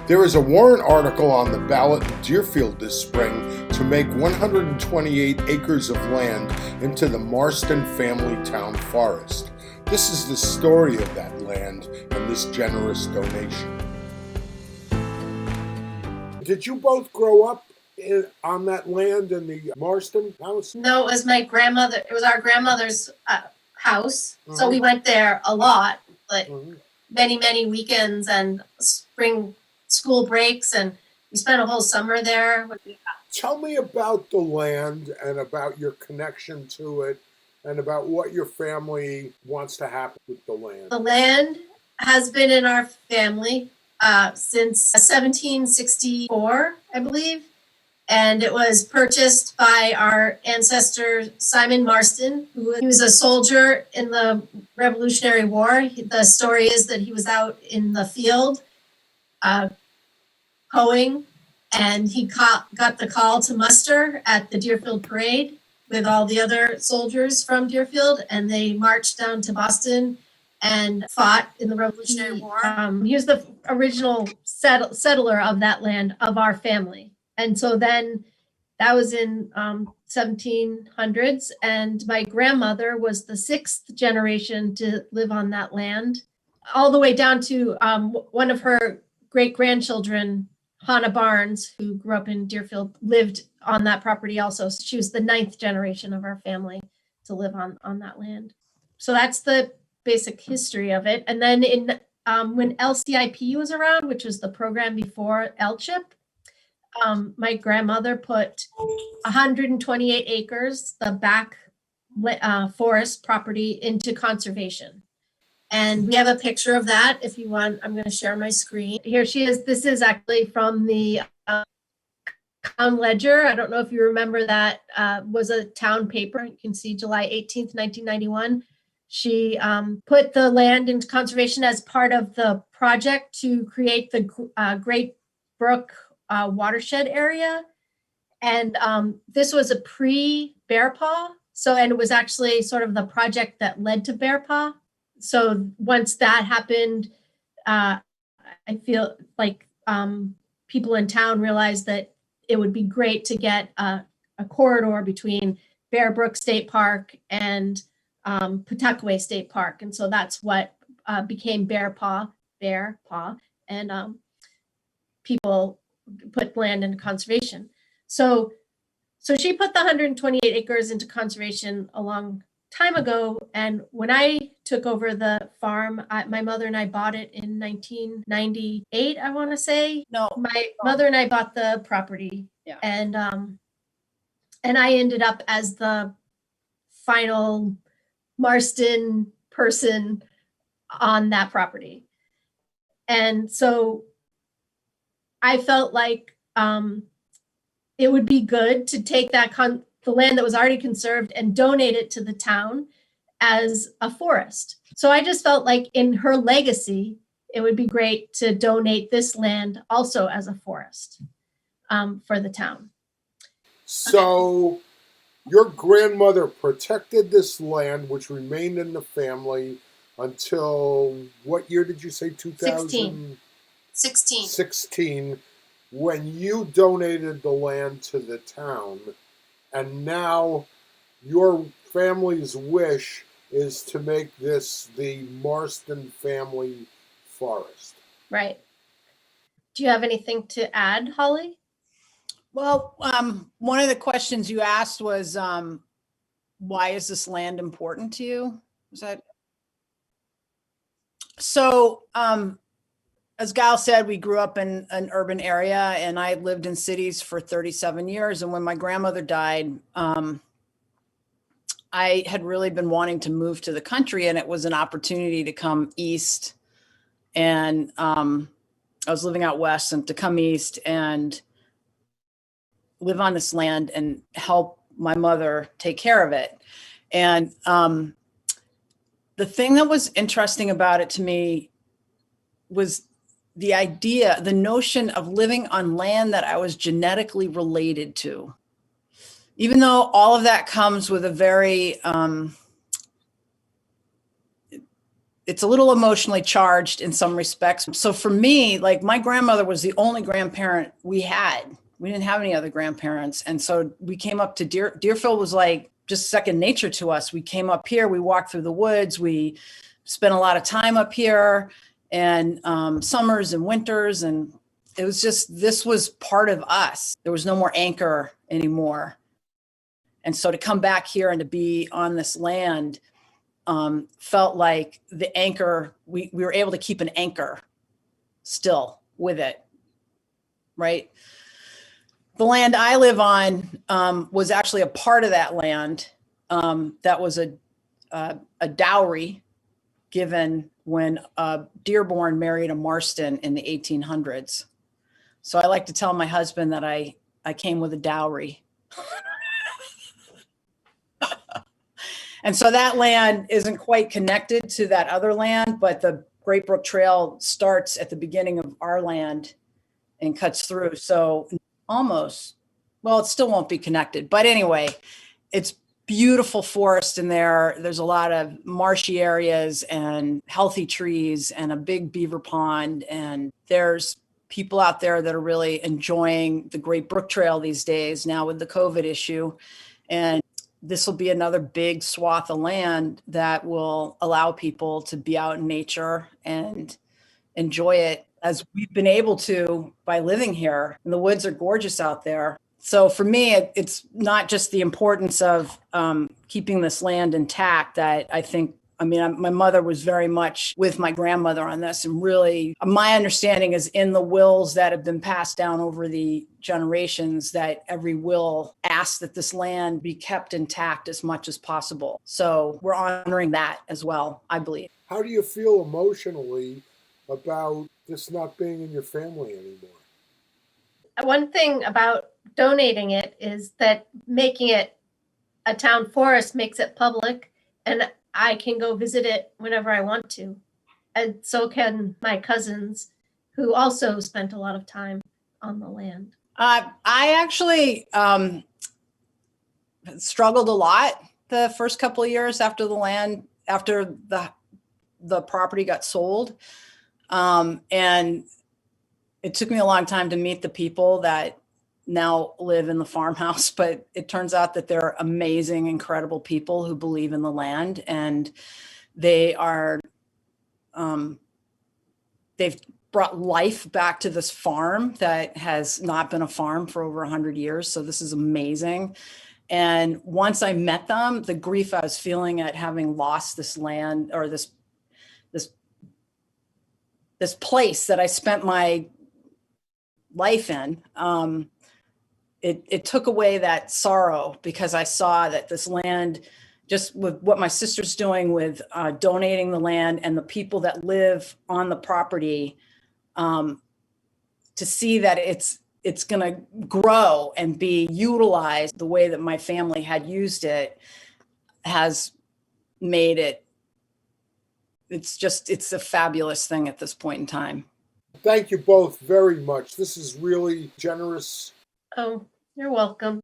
There is a warrant article on the ballot in Deerfield this spring to make 128 acres of land into the Marston Family Town Forest. This is the story of that land and this generous donation. Did you both grow up on that land in the Marston house? No, it was my grandmother. It was our grandmother's house. Mm-hmm. So we went there a lot, like many weekends and spring school breaks, and we spent a whole summer there. Tell me about the land and about your connection to it and about what your family wants to happen with the land. The land has been in our family since 1764, I believe. And it was purchased by our ancestor, Simon Marston, he was a soldier in the Revolutionary War. The story is that he was out in the field hoeing, and he got the call to muster at the Deerfield Parade with all the other soldiers from Deerfield, and they marched down to Boston and fought in the Revolutionary War. He was the original settler of that land, of our family. And so then that was in 1700s, and my grandmother was the sixth generation to live on that land, all the way down to one of her great-grandchildren, Hannah Barnes, who grew up in Deerfield, lived on that property also. So she was the ninth generation of our family to live on that land. So that's the basic history of it. And then in when LCIP was around, which was the program before LCHIP, my grandmother put 128 acres, the back forest property, into conservation. And we have a picture of that. If you want, I'm going to share my screen. Here she is. This is actually from the Town Ledger. I don't know if you remember that was a town paper. You can see July 18th, 1991. She put the land into conservation as part of the project to create the Great Brook watershed area. And this was a pre-Bear Paw. And it was actually sort of the project that led to Bear Paw. So once that happened, I feel like people in town realized that it would be great to get a corridor between Bear Brook State Park and Pawtuckaway State Park. And so that's what became Bear Paw, and people put land into conservation. So she put the 128 acres into conservation a long time ago. And when I took over the farm, my mother and I bought it in 1998, I want to say. No. My mother and I bought the property. Yeah. And I ended up as the final Marston person on that property. And so I felt like it would be good to take that the land that was already conserved and donate it to the town as a forest. So I just felt like in her legacy, it would be great to donate this land also as a forest for the town. So your grandmother protected this land, which remained in the family until what year did you say? 2016. When you donated the land to the town, and now your family's wish is to make this the Marston Family Forest. Right. Do you have anything to add, Holly? Well, one of the questions you asked was, why is this land important to you? Was that? So, as Gal said, we grew up in an urban area, and I lived in cities for 37 years. And when my grandmother died, I had really been wanting to move to the country, and it was an opportunity to come east. And I was living out west, and to come east and live on this land and help my mother take care of it. And the thing that was interesting about it to me was the idea, the notion of living on land that I was genetically related to. Even though all of that comes with a very it's a little emotionally charged in some respects. So for me, like my grandmother was the only grandparent we had. We didn't have any other grandparents. And so we came up to Deerfield was like just second nature to us. We came up here, we walked through the woods, we spent a lot of time up here, and summers and winters. And it was just, this was part of us. There was no more anchor anymore. And so to come back here and to be on this land felt like the anchor, we were able to keep an anchor still with it, right? The land I live on was actually a part of that land that was a dowry given when Dearborn married a Marston in the 1800s. So I like to tell my husband that I came with a dowry. And so that land isn't quite connected to that other land, but the Great Brook Trail starts at the beginning of our land and cuts through. So almost, well, it still won't be connected. But anyway, it's beautiful forest in there. There's a lot of marshy areas and healthy trees and a big beaver pond. And there's people out there that are really enjoying the Great Brook Trail these days now with the COVID issue. And this will be another big swath of land that will allow people to be out in nature and enjoy it as we've been able to by living here. And the woods are gorgeous out there. So for me, it's not just the importance of keeping this land intact that I think, I mean, my mother was very much with my grandmother on this, and really my understanding is in the wills that have been passed down over the generations that every will asks that this land be kept intact as much as possible. So we're honoring that as well, I believe. How do you feel emotionally about this not being in your family anymore? One thing about donating it is that making it a town forest makes it public, and I can go visit it whenever I want to. And so can my cousins, who also spent a lot of time on the land. I actually struggled a lot the first couple of years after the property got sold. And it took me a long time to meet the people that now live in the farmhouse, but it turns out that they're amazing, incredible people who believe in the land, and they are, they've brought life back to this farm that has not been a farm for over 100 years. So this is amazing. And once I met them, the grief I was feeling at having lost this land or this place that I spent my life in, it took away that sorrow, because I saw that this land, just with what my sister's doing with donating the land and the people that live on the property, to see that it's going to grow and be utilized the way that my family had used it has made it, it's a fabulous thing at this point in time. Thank you both very much. This is really generous. Oh, you're welcome.